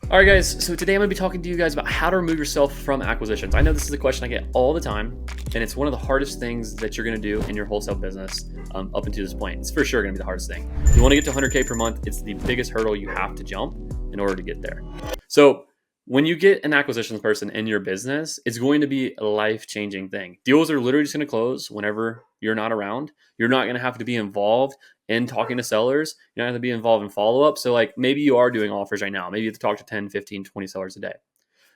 All right, guys. So today I'm going to be talking to you guys about how to remove yourself from acquisitions. I know this is a question I get all the time, and it's one of the hardest things that you're going to do in your wholesale business up until this point. It's for sure going to be the hardest thing. You want to get to 100K per month. It's the biggest hurdle you have to jump in order to get there. So when you get an acquisitions person in your business, it's going to be a life-changing thing. Deals are literally just going to close whenever you're not around. You're not going to have to be involved in talking to sellers. You don't have to be involved in follow-up. So like maybe you are doing offers right now. Maybe you have to talk to 10, 15, 20 sellers a day.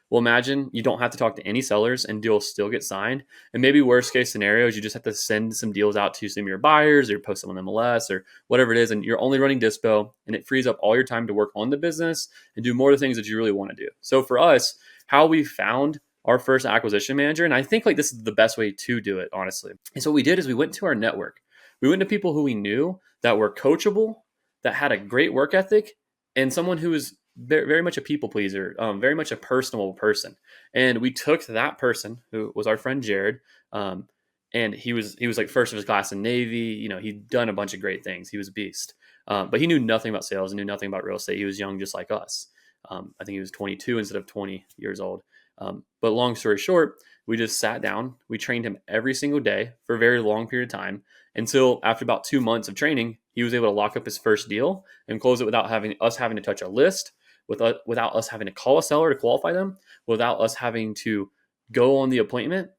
Well, imagine you don't have to talk to any sellers and deals still get signed. And maybe worst case scenarios, you just have to send some deals out to some of your buyers or post them on MLS or whatever it is. And you're only running dispo, and it frees up all your time to work on the business and do more of the things that you really want to do. So for us, how we found our first acquisition manager, and I think like this is the best way to do it, honestly. And so what we did is we went to our network. We went to people who we knew that were coachable, that had a great work ethic, and someone who was very much a people pleaser, very much a personable person. And we took that person who was our friend Jared, and he was like first of his class in Navy. You know, he'd done a bunch of great things. He was a beast, but he knew nothing about sales and knew nothing about real estate. He was young, just like us. I think he was 22 instead of 20 years old. But long story short, we just sat down. We trained him every single day for a very long period of time until after about 2 months of training, he was able to lock up his first deal and close it without having to touch a list, without us having to call a seller to qualify them, without us having to go on the appointment,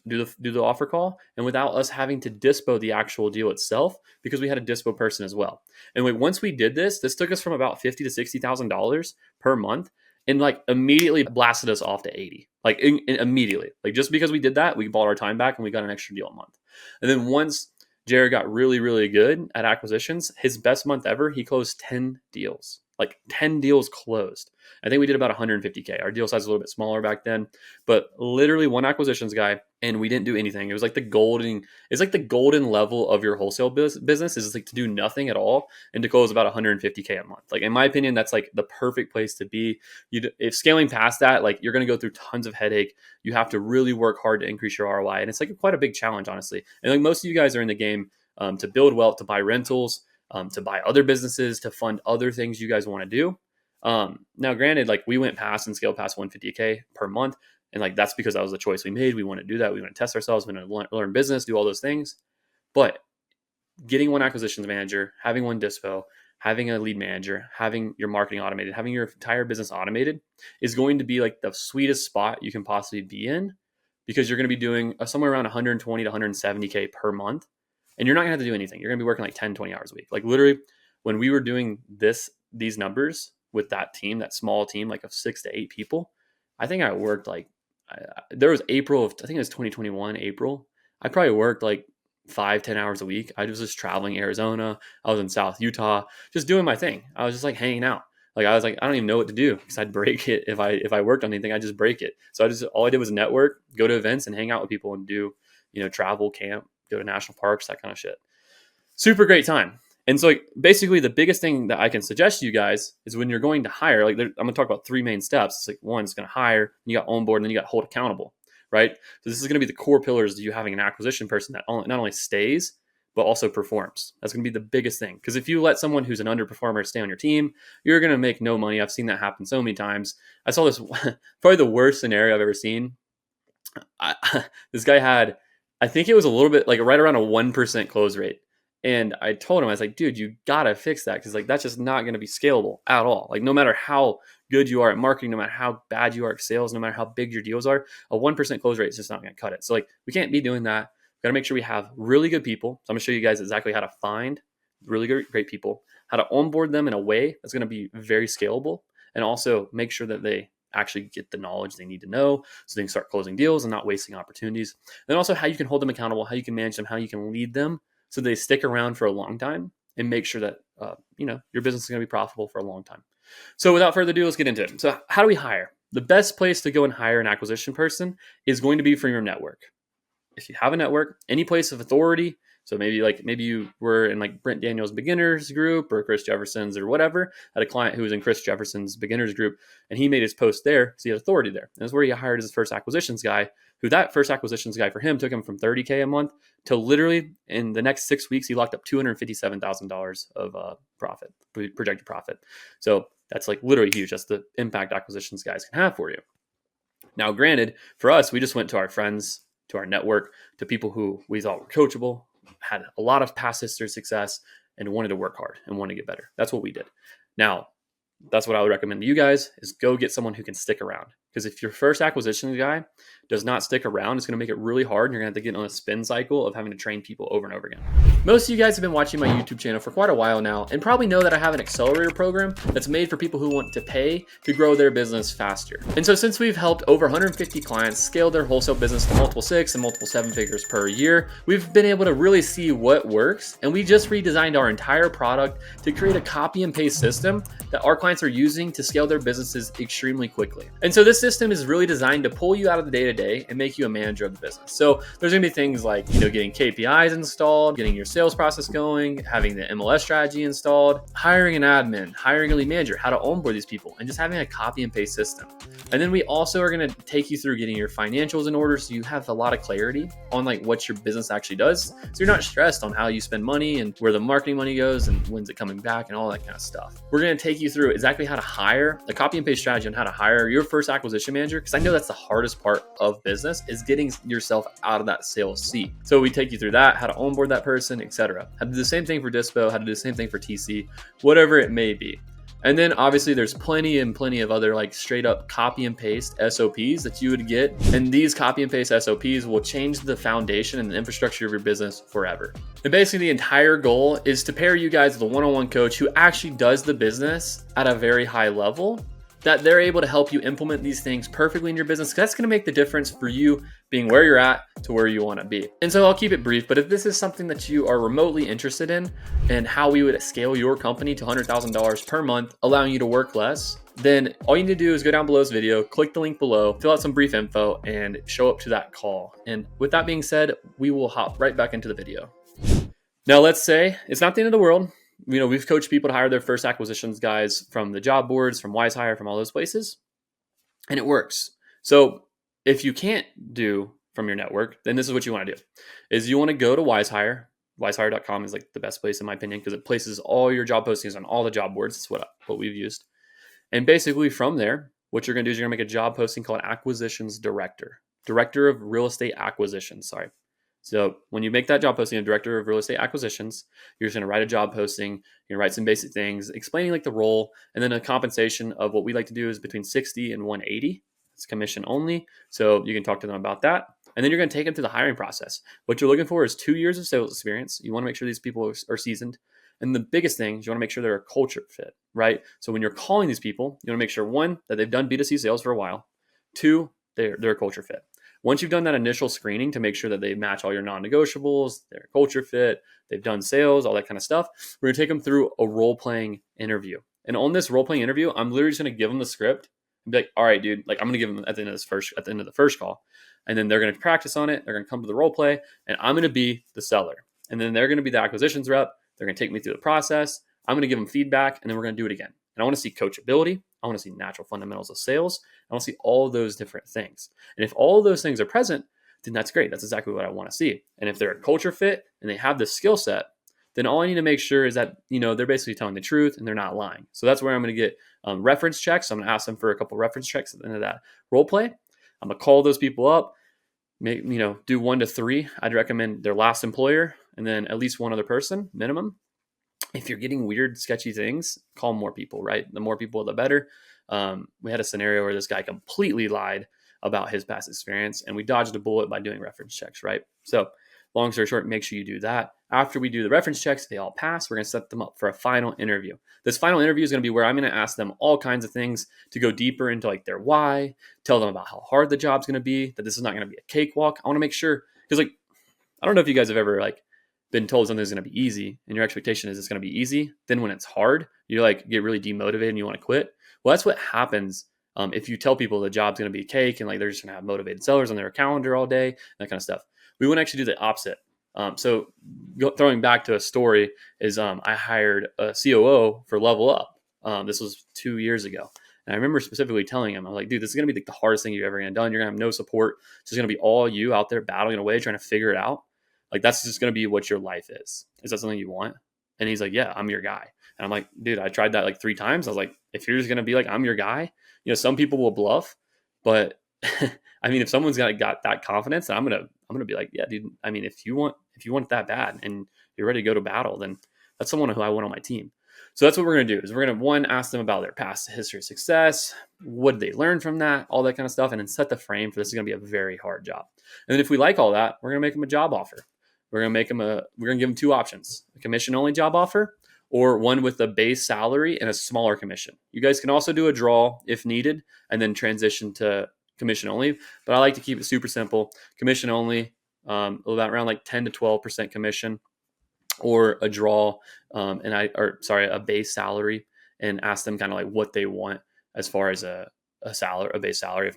do the offer call, and without us having to dispo the actual deal itself, because we had a dispo person as well. And once we did this took us from about $50,000 to $60,000 per month, and like immediately blasted us off to 80, like immediately. Like just because we did that, we bought our time back and we got an extra deal a month. And then once Jared got really, really good at acquisitions, his best month ever, he closed 10 deals. Like 10 deals closed. I think we did about 150K. Our deal size was a little bit smaller back then, but literally one acquisitions guy, and we didn't do anything. It was like the golden level of your wholesale business is like to do nothing at all and to close about 150K a month. Like in my opinion, that's like the perfect place to be. If scaling past that, like you're going to go through tons of headache. You have to really work hard to increase your ROI. And it's like quite a big challenge, honestly. And like most of you guys are in the game to build wealth, to buy rentals, to buy other businesses, to fund other things you guys want to do. Now, granted, like we went past and scaled past 150K per month. And like, that's because that was the choice we made. We want to do that. We want to test ourselves. We want to learn business, do all those things. But getting one acquisitions manager, having one dispo, having a lead manager, having your marketing automated, having your entire business automated is going to be like the sweetest spot you can possibly be in, because you're going to be doing somewhere around 120 to 170K per month. And you're not gonna have to do anything. You're gonna be working like 10, 20 hours a week. Like literally when we were doing these numbers with that team, that small team, like of 6 to 8 people, I think I worked like, there was April of, I think it was 2021, April. I probably worked like 5-10 hours a week. I was just traveling Arizona. I was in South Utah, just doing my thing. I was just like hanging out. Like I was like, I don't even know what to do, because I'd break it if I worked on anything. I just break it. So all I did was network, go to events and hang out with people and do, travel, camp, go to national parks, that kind of shit. Super great time. And so like basically the biggest thing that I can suggest to you guys is when you're going to hire, like I'm going to talk about 3 main steps. It's like one, it's going to hire, you got onboard, and then you got hold accountable, right? So this is going to be the core pillars of you having an acquisition person that not only stays, but also performs. That's going to be the biggest thing. Because if you let someone who's an underperformer stay on your team, you're going to make no money. I've seen that happen so many times. I saw this, probably the worst scenario I've ever seen. This guy had, I think it was a little bit like right around a 1% close rate. And I told him, I was like, dude, you got to fix that. Cause like, that's just not going to be scalable at all. Like no matter how good you are at marketing, no matter how bad you are at sales, no matter how big your deals are, a 1% close rate is just not going to cut it. So like, we can't be doing that. We got to make sure we have really good people. So I'm gonna show you guys exactly how to find really great people, how to onboard them in a way that's going to be very scalable, and also make sure that they actually get the knowledge they need to know so they can start closing deals and not wasting opportunities. And then also how you can hold them accountable, how you can manage them, how you can lead them so they stick around for a long time, and make sure that your business is going to be profitable for a long time. So without further ado, let's get into it. So how do we hire? The best place to go and hire an acquisition person is going to be from your network. If you have a network, any place of authority, so maybe you were in like Brent Daniels beginners group or Chris Jefferson's or whatever, had a client who was in Chris Jefferson's beginners group, and he made his post there because he had authority there. And that's where he hired his first acquisitions guy, who that first acquisitions guy for him took him from 30K a month to literally in the next 6 weeks, he locked up $257,000 of profit, projected profit. So That's like literally huge. That's the impact acquisitions guys can have for you. Now, granted, for us, we just went to our friends, to our network, to people who we thought were coachable, had a lot of past history success, and wanted to work hard and want to get better. That's what we did. Now, that's what I would recommend to you guys is go get someone who can stick around. Because if your first acquisition guy does not stick around, it's going to make it really hard. And you're going to have to get on a spin cycle of having to train people over and over again. Most of you guys have been watching my YouTube channel for quite a while now and probably know that I have an accelerator program that's made for people who want to pay to grow their business faster. And so since we've helped over 150 clients scale their wholesale business to multiple 6 and multiple 7 figures per year, we've been able to really see what works. And we just redesigned our entire product to create a copy and paste system that our clients are using to scale their businesses extremely quickly. And so this system is really designed to pull you out of the day-to-day and make you a manager of the business. So there's gonna be things like, getting KPIs installed, getting your sales process going, having the MLS strategy installed, hiring an admin, hiring a lead manager, how to onboard these people, and just having a copy and paste system. And then we also are gonna take you through getting your financials in order so you have a lot of clarity on like what your business actually does. So you're not stressed on how you spend money and where the marketing money goes and when's it coming back and all that kind of stuff. We're gonna take you through exactly how to hire a copy and paste strategy on how to hire your first acquisition manager, because I know that's the hardest part of business is getting yourself out of that sales seat. So we take you through that, how to onboard that person, etc. How to do the same thing for Dispo, how to do the same thing for TC, whatever it may be. And then obviously there's plenty of other like straight up copy and paste SOPs that you would get. And these copy and paste SOPs will change the foundation and the infrastructure of your business forever. And basically the entire goal is to pair you guys with a one-on-one coach who actually does the business at a very high level, that they're able to help you implement these things perfectly in your business. That's going to make the difference for you being where you're at to where you want to be. And so I'll keep it brief, but if this is something that you are remotely interested in and how we would scale your company to $100,000 per month, allowing you to work less, then all you need to do is go down below this video, click the link below, fill out some brief info, and show up to that call. And with that being said, we will hop right back into the video. Now, let's say it's not the end of the world. We've coached people to hire their first acquisitions guys from the job boards, from WiseHire, from all those places, and it works. So if you can't do from your network, then this is what you want to do, is you want to go to WiseHire. WiseHire.com is like the best place in my opinion, because it places all your job postings on all the job boards. That's what we've used. And basically from there, what you're going to do is you're going to make a job posting called Acquisitions Director of Real Estate Acquisitions. So when you make that job posting, a director of real estate acquisitions, you're just going to write a job posting, you're going to write some basic things, explaining like the role, and then a compensation of what we like to do is between 60 and 180. It's commission only. So you can talk to them about that. And then you're going to take them through the hiring process. What you're looking for is 2 years of sales experience. You want to make sure these people are seasoned. And the biggest thing is you want to make sure they're a culture fit, right? So when you're calling these people, you want to make sure, one, that they've done B2C sales for a while. Two, they're a culture fit. Once you've done that initial screening to make sure that they match all your non-negotiables, they're a culture fit, they've done sales, all that kind of stuff, we're going to take them through a role-playing interview. And on this role-playing interview, I'm literally just going to give them the script and be like, all right, dude, like I'm going to give them at the end of the first call. And then they're going to practice on it. They're going to come to the role play and I'm going to be the seller. And then they're going to be the acquisitions rep. They're going to take me through the process. I'm going to give them feedback and then we're going to do it again. And I want to see coachability. I want to see natural fundamentals of sales. I want to see all of those different things. And if all of those things are present, then that's great. That's exactly what I want to see. And if they're a culture fit and they have this skill set, then all I need to make sure is that, they're basically telling the truth and they're not lying. So that's where I'm going to get reference checks. So I'm going to ask them for a couple reference checks at the end of that role play. I'm going to call those people up, do 1 to 3. I'd recommend their last employer and then at least one other person minimum. If you're getting weird, sketchy things, call more people, right? The more people, the better. We had a scenario where this guy completely lied about his past experience and we dodged a bullet by doing reference checks, right? So long story short, make sure you do that. After we do the reference checks, they all pass. We're going to set them up for a final interview. This final interview is going to be where I'm going to ask them all kinds of things to go deeper into like their why, tell them about how hard the job's going to be, that this is not going to be a cakewalk. I want to make sure, because I don't know if you guys have ever been told something's going to be easy and your expectation is it's going to be easy. Then when it's hard, you get really demotivated and you want to quit. Well, that's what happens if you tell people the job's going to be a cake and they're just going to have motivated sellers on their calendar all day, that kind of stuff. We want to actually do the opposite. Throwing back to a story is I hired a COO for Level Up. This was 2 years ago. And I remember specifically telling him, I was like, dude, this is going to be the hardest thing you've ever done. You're going to have no support. It's just going to be all you out there battling away, trying to figure it out. That's just going to be what your life is. Is that something you want? And he's like, yeah, I'm your guy. And I'm like, dude, I tried that like 3 times. I was like, if you're just going to be like, I'm your guy, some people will bluff, but I mean, if someone's got that confidence, I'm going to be like, yeah, dude, I mean, if you want it that bad and you're ready to go to battle, then that's someone who I want on my team. So that's what we're going to do is we're going to, one, ask them about their past history of success. What did they learn from that? All that kind of stuff. And then set the frame for this is going to be a very hard job. And then if we like all that, we're going to make them a job offer. We're going to give them 2 options, a commission only job offer or one with a base salary and a smaller commission. You guys can also do a draw if needed and then transition to commission only. But I like to keep it super simple. Commission only, around like 10 to 12% commission, or a draw, a base salary, and ask them kind of like what they want as far as a base salary,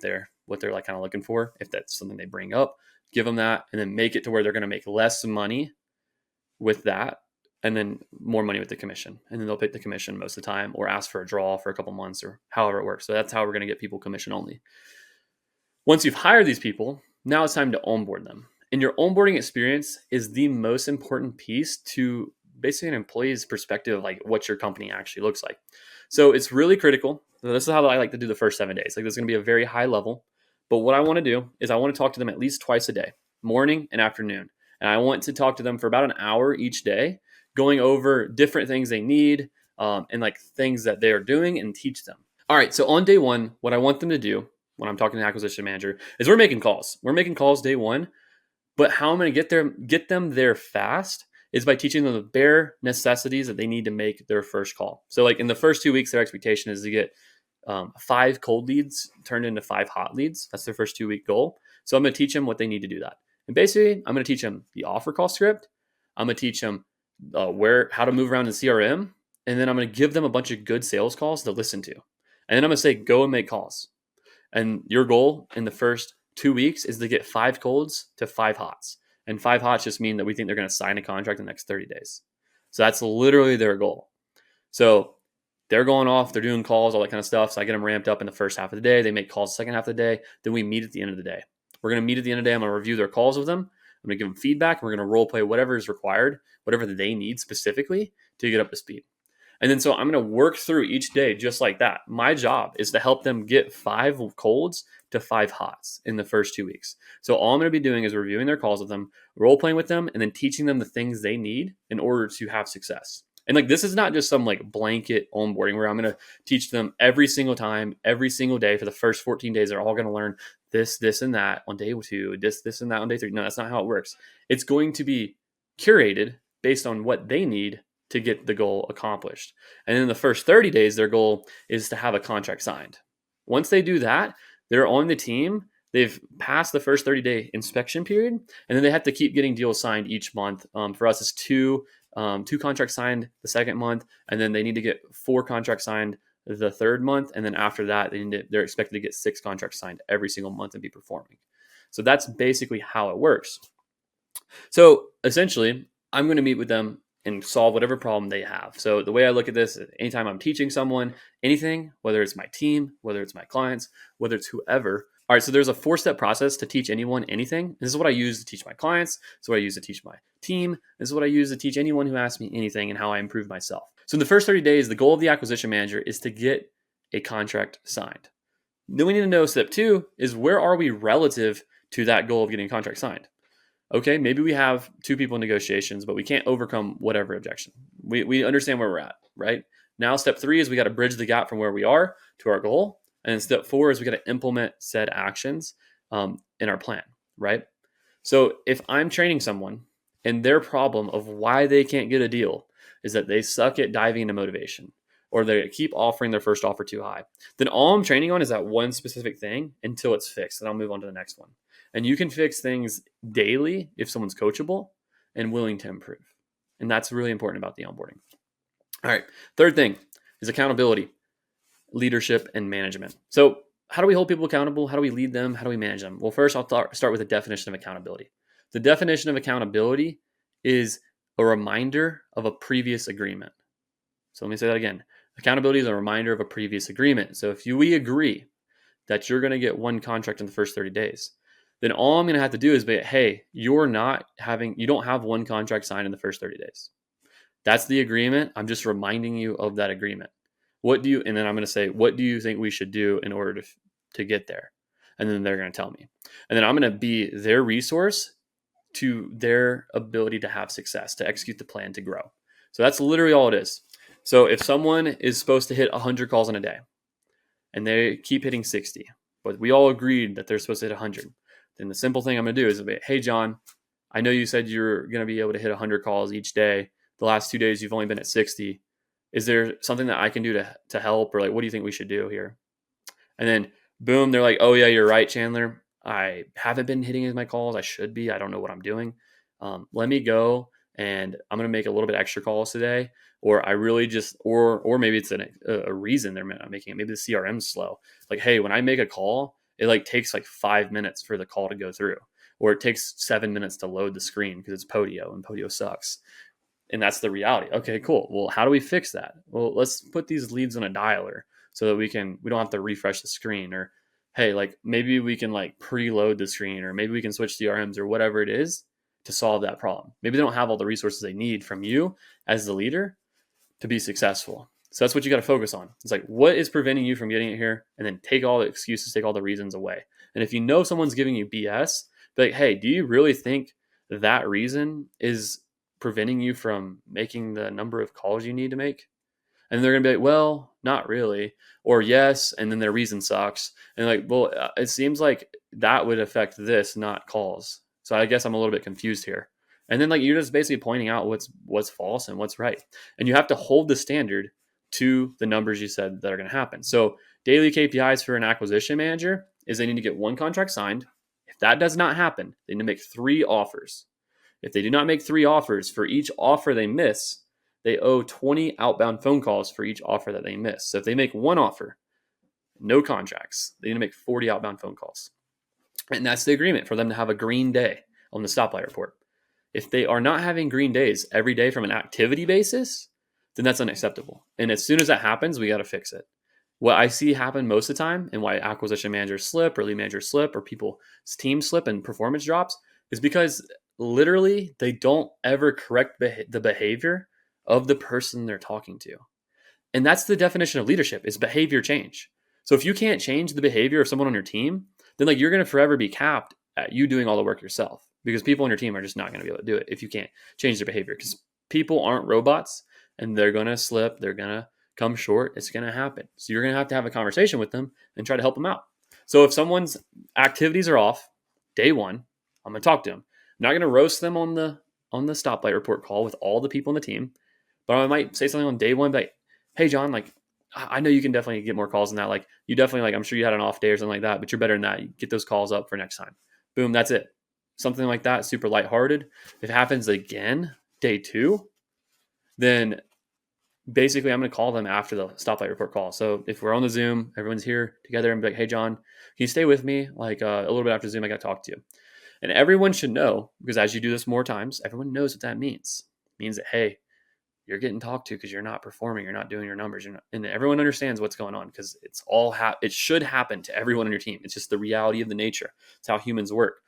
what they're like kind of looking for. If that's something they bring up, give them that, and then make it to where they're going to make less money with that, and then more money with the commission. And then they'll pick the commission most of the time, or ask for a draw for a couple months, or however it works. So that's how we're going to get people commission only. Once you've hired these people, now it's time to onboard them. And your onboarding experience is the most important piece to basically an employee's perspective of like what your company actually looks like. So it's really critical. So this is how I like to do the first 7 days. Like this is going to be a very high level. But what I want to do is I want to talk to them at least twice a day, morning and afternoon. And I want to talk to them for about an hour each day, going over different things they need and like things that they are doing, and teach them. All right. So on day 1, what I want them to do when I'm talking to the acquisition manager is we're making calls. We're making calls day 1. But how I'm going to get them there fast is by teaching them the bare necessities that they need to make their first call. So like in the first 2 weeks, their expectation is to get 5 cold leads turned into 5 hot leads. That's their first 2-week goal. So I'm going to teach them what they need to do that. And basically, I'm going to teach them the offer call script. I'm going to teach them how to move around in CRM. And then I'm going to give them a bunch of good sales calls to listen to. And then I'm going to say, go and make calls. And your goal in the first 2 weeks is to get 5 colds to 5 hots. And 5 hots just mean that we think they're going to sign a contract in the next 30 days. So that's literally their goal. So they're going off, they're doing calls, all that kind of stuff. So I get them ramped up in the first half of the day. They make calls the second half of the day. Then we meet at the end of the day. We're going to meet at the end of the day. I'm going to review their calls with them. I'm going to give them feedback. And we're going to role play whatever is required, whatever they need specifically to get up to speed. And then so I'm going to work through each day just like that. My job is to help them get 5 colds to 5 hots in the first 2 weeks. So all I'm going to be doing is reviewing their calls with them, role playing with them, and then teaching them the things they need in order to have success. And like this is not just some like blanket onboarding where I'm going to teach them every single time, every single day for the first 14 days. They're all going to learn this, and that on day 2, this, and that on day 3. No, that's not how it works. It's going to be curated based on what they need to get the goal accomplished. And in the first 30 days, their goal is to have a contract signed. Once they do that, they're on the team. They've passed the first 30-day inspection period, and then they have to keep getting deals signed each month. For us, it's 2 contracts signed the second month, and then they need to get 4 contracts signed the third month. And then after that, they're expected to get 6 contracts signed every single month and be performing. So that's basically how it works. So essentially, I'm going to meet with them and solve whatever problem they have. So the way I look at this, anytime I'm teaching someone anything, whether it's my team, whether it's my clients, whether it's whoever. All right, so there's a 4-step process to teach anyone anything. This is what I use to teach my clients. This is what I use to teach my team. This is what I use to teach anyone who asks me anything and how I improve myself. So in the first 30 days, the goal of the acquisition manager is to get a contract signed. Then we need to know step 2 is where are we relative to that goal of getting a contract signed? Okay, maybe we have 2 people in negotiations, but we can't overcome whatever objection. We understand where we're at, right? Now, step 3 is we got to bridge the gap from where we are to our goal. And then step 4 is we got to implement said actions in our plan, right? So if I'm training someone and their problem of why they can't get a deal is that they suck at diving into motivation, or they keep offering their first offer too high, then all I'm training on is that one specific thing until it's fixed. And I'll move on to the next one. And you can fix things daily if someone's coachable and willing to improve. And that's really important about the onboarding. All right. Third thing is accountability, leadership, and management. So how do we hold people accountable? How do we lead them? How do we manage them? Well, first, I'll start with the definition of accountability. The definition of accountability is a reminder of a previous agreement. So let me say that again. Accountability is a reminder of a previous agreement. So if we agree that you're going to get 1 contract in the first 30 days, then all I'm going to have to do is be, hey, you don't have 1 contract signed in the first 30 days. That's the agreement. I'm just reminding you of that agreement. And then I'm going to say, what do you think we should do in order to get there? And then they're going to tell me. And then I'm going to be their resource to their ability to have success, to execute the plan, to grow. So that's literally all it is. So if someone is supposed to hit 100 calls in a day and they keep hitting 60, but we all agreed that they're supposed to hit 100, then the simple thing I'm going to do is, hey, John, I know you said you're going to be able to hit 100 calls each day. The last 2 days, you've only been at 60. Is there something that I can do to help? Or like, what do you think we should do here? And then boom, they're like, oh yeah, you're right, Chandler. I haven't been hitting my calls. I should be. I don't know what I'm doing. Let me go and I'm going to make a little bit extra calls today. Or I really just, or maybe it's a reason they're not making it. Maybe the CRM's slow. Like, hey, when I make a call, it like takes like 5 minutes for the call to go through, or it takes 7 minutes to load the screen because it's Podio and Podio sucks. And that's the reality. Okay, cool. Well, how do we fix that? Well, let's put these leads on a dialer so that we don't have to refresh the screen, or hey, like maybe we can like preload the screen, or maybe we can switch CRMs or whatever it is to solve that problem. Maybe they don't have all the resources they need from you as the leader to be successful. So that's what you got to focus on. It's like, what is preventing you from getting it here? And then take all the excuses, take all the reasons away. And if you know someone's giving you BS, be like, hey, do you really think that reason is preventing you from making the number of calls you need to make? And they're going to be like, well, not really. Or yes. And then their reason sucks. And like, well, it seems like that would affect this, not calls. So I guess I'm a little bit confused here. And then like, you're just basically pointing out what's false and what's right. And you have to hold the standard to the numbers you said that are going to happen. So daily KPIs for an acquisition manager is they need to get one contract signed. If that does not happen, they need to make 3 offers. If they do not make 3 offers, for each offer they miss, they owe 20 outbound phone calls for each offer that they miss. So if they make 1 offer, no contracts, they need to make 40 outbound phone calls. And that's the agreement for them to have a green day on the stoplight report. If they are not having green days every day from an activity basis, then that's unacceptable. And as soon as that happens, we got to fix it. What I see happen most of the time, and why acquisition managers slip or lead managers slip or people's teams slip and performance drops, is because literally they don't ever correct the behavior of the person they're talking to. And that's the definition of leadership, is behavior change. So if you can't change the behavior of someone on your team, then like you're going to forever be capped at you doing all the work yourself, because people on your team are just not going to be able to do it if you can't change their behavior, because people aren't robots and they're going to slip. They're going to come short. It's going to happen. So you're going to have a conversation with them and try to help them out. So if someone's activities are off day 1, I'm going to talk to them. I'm not going to roast them on the stoplight report call with all the people on the team, but I might say something on day 1, like, hey, John, like, I know you can definitely get more calls than that. Like, you definitely, like, I'm sure you had an off day or something like that, but you're better than that. You get those calls up for next time. Boom, that's it. Something like that, super lighthearted. If it happens again, day 2, then basically I'm going to call them after the stoplight report call. So if we're on the Zoom, everyone's here together, and be like, hey, John, can you stay with me? Like a little bit after Zoom, I got to talk to you. And everyone should know, because as you do this more times, everyone knows what that means. It means that, hey, you're getting talked to because you're not performing, you're not doing your numbers, and everyone understands what's going on, because it's all it should happen to everyone on your team. It's just the reality of the nature. It's how humans work.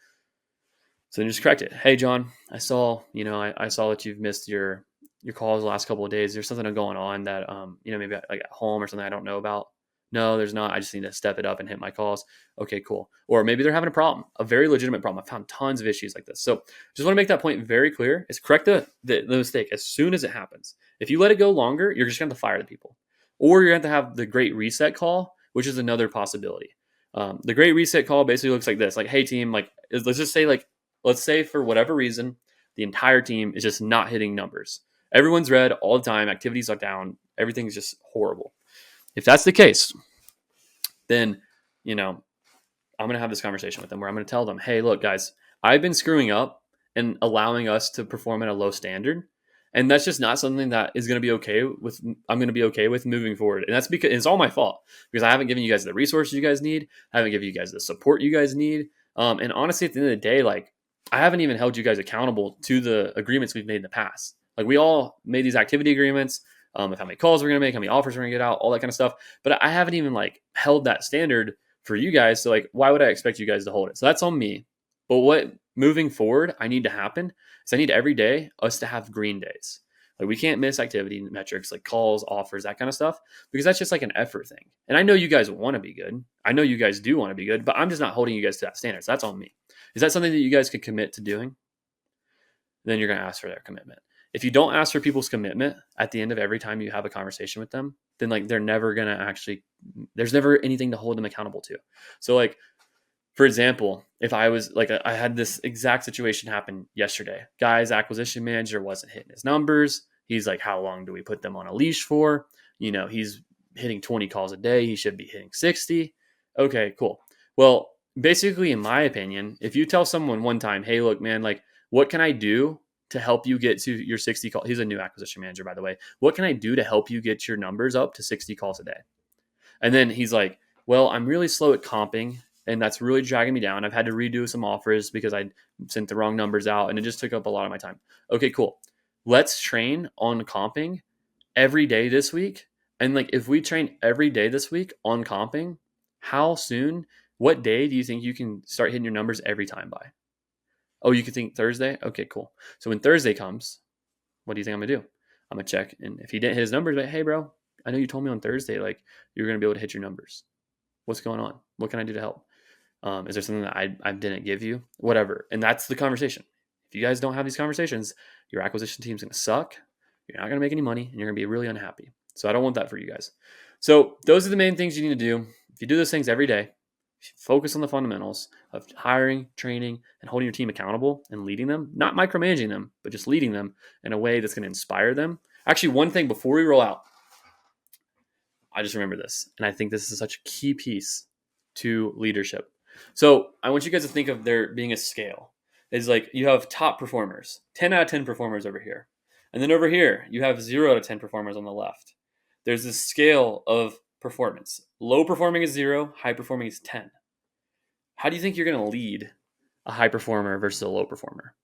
So then just correct it. Hey, John, I saw that you've missed your calls the last couple of days. There's something going on that maybe like at home or something I don't know about. No, there's not. I just need to step it up and hit my calls. Okay, cool. Or maybe they're having a problem, a very legitimate problem. I've found tons of issues like this. So just want to make that point very clear. Is correct the mistake as soon as it happens. If you let it go longer, you're just going to fire the people. Or you're going to have the great reset call, which is another possibility. The great reset call basically looks like this. Like, hey, team, like, let's say for whatever reason, the entire team is just not hitting numbers. Everyone's red all the time. Activities are down. Everything's just horrible. If that's the case, then, I'm going to have this conversation with them where I'm going to tell them, hey, look, guys, I've been screwing up and allowing us to perform at a low standard. And that's just not something that is going to be I'm going to be okay with moving forward. And that's because it's all my fault, because I haven't given you guys the resources you guys need. I haven't given you guys the support you guys need. And honestly, at the end of the day, like, I haven't even held you guys accountable to the agreements we've made in the past. Like, we all made these activity agreements, of how many calls we're going to make, how many offers we're going to get out, all that kind of stuff. But I haven't even like held that standard for you guys. So like, why would I expect you guys to hold it? So that's on me. But what moving forward I need to happen is I need every day us to have green days. Like we can't miss activity metrics like calls, offers, that kind of stuff, because that's just like an effort thing. And I know you guys want to be good. I know you guys do want to be good, but I'm just not holding you guys to that standard. So that's on me. Is that something that you guys could commit to doing? Then you're going to ask for their commitment. If you don't ask for people's commitment at the end of every time you have a conversation with them, then like they're never going to actually, there's never anything to hold them accountable to. So like, for example, if I was like, I had this exact situation happen yesterday. Guy's acquisition manager wasn't hitting his numbers. He's like, how long do we put them on a leash for? You know, he's hitting 20 calls a day. He should be hitting 60. Okay, cool. Well, basically, in my opinion, if you tell someone one time, hey, look, man, like, what can I do to help you get to your 60 calls? He's a new acquisition manager, by the way. What can I do to help you get your numbers up to 60 calls a day? And then he's like, well, I'm really slow at comping, and that's really dragging me down. I've had to redo some offers because I sent the wrong numbers out, and it just took up a lot of my time. Okay, cool. Let's train on comping every day this week. And like, if we train every day this week on comping, how soon, what day do you think you can start hitting your numbers every time by? Oh, you could think Thursday? Okay, cool. So when Thursday comes, what do you think I'm gonna do? I'm gonna check. And if he didn't hit his numbers, like, hey bro, I know you told me on Thursday, like you're gonna be able to hit your numbers. What's going on? What can I do to help? Is there something that I didn't give you? Whatever. And that's the conversation. If you guys don't have these conversations, your acquisition team's gonna suck. You're not gonna make any money, and you're gonna be really unhappy. So I don't want that for you guys. So those are the main things you need to do. If you do those things every day, focus on the fundamentals of hiring, training, and holding your team accountable and leading them, not micromanaging them, but just leading them in a way that's going to inspire them. Actually, one thing before we roll out, I just remember this, and I think this is such a key piece to leadership. So I want you guys to think of there being a scale. It's like you have top performers, 10 out of 10 performers over here. And then over here, you have 0 out of 10 performers on the left. There's this scale of performance. Low performing is 0, high performing is 10. How do you think you're going to lead a high performer versus a low performer?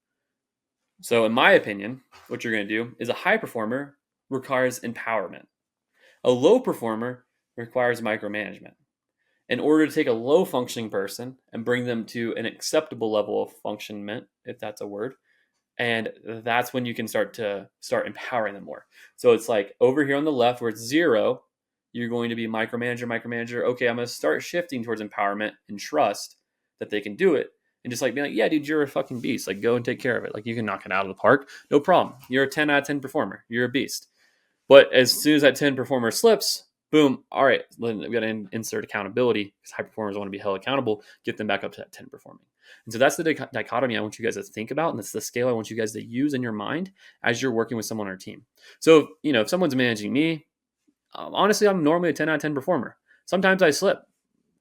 So in my opinion, what you're going to do is a high performer requires empowerment. A low performer requires micromanagement. In order to take a low functioning person and bring them to an acceptable level of functionment, if that's a word, and that's when you can start empowering them more. So it's like over here on the left where it's 0, you're going to be micromanager. Okay, I'm going to start shifting towards empowerment and trust that they can do it. And just like being like, yeah, dude, you're a fucking beast. Like, go and take care of it. Like, you can knock it out of the park. No problem. You're a 10 out of 10 performer. You're a beast. But as soon as that 10 performer slips, boom, all right, we got to insert accountability because high performers want to be held accountable, get them back up to that 10 performing. And so that's the dichotomy I want you guys to think about. And that's the scale I want you guys to use in your mind as you're working with someone on our team. So, you know, if someone's managing me, honestly, I'm normally a 10 out of 10 performer. Sometimes I slip.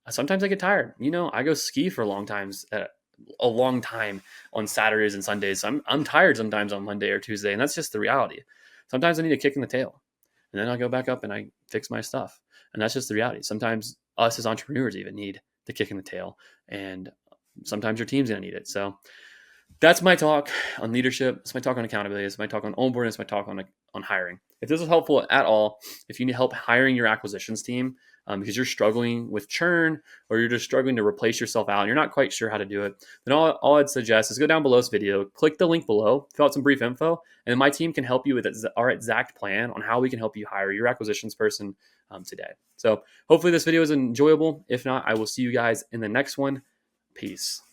Sometimes I get tired. You know, I go ski for a long time on Saturdays and Sundays. So I'm tired sometimes on Monday or Tuesday. And that's just the reality. Sometimes I need a kick in the tail. And then I go back up and I fix my stuff. And that's just the reality. Sometimes us as entrepreneurs even need the kick in the tail. And sometimes your team's going to need it. So that's my talk on leadership. It's my talk on accountability. It's my talk on onboarding. It's my talk on hiring. If this was helpful at all, if you need help hiring your acquisitions team because you're struggling with churn or you're just struggling to replace yourself out and you're not quite sure how to do it, then all I'd suggest is go down below this video, click the link below, fill out some brief info, and my team can help you with our exact plan on how we can help you hire your acquisitions person today. So hopefully this video is enjoyable. If not, I will see you guys in the next one. Peace.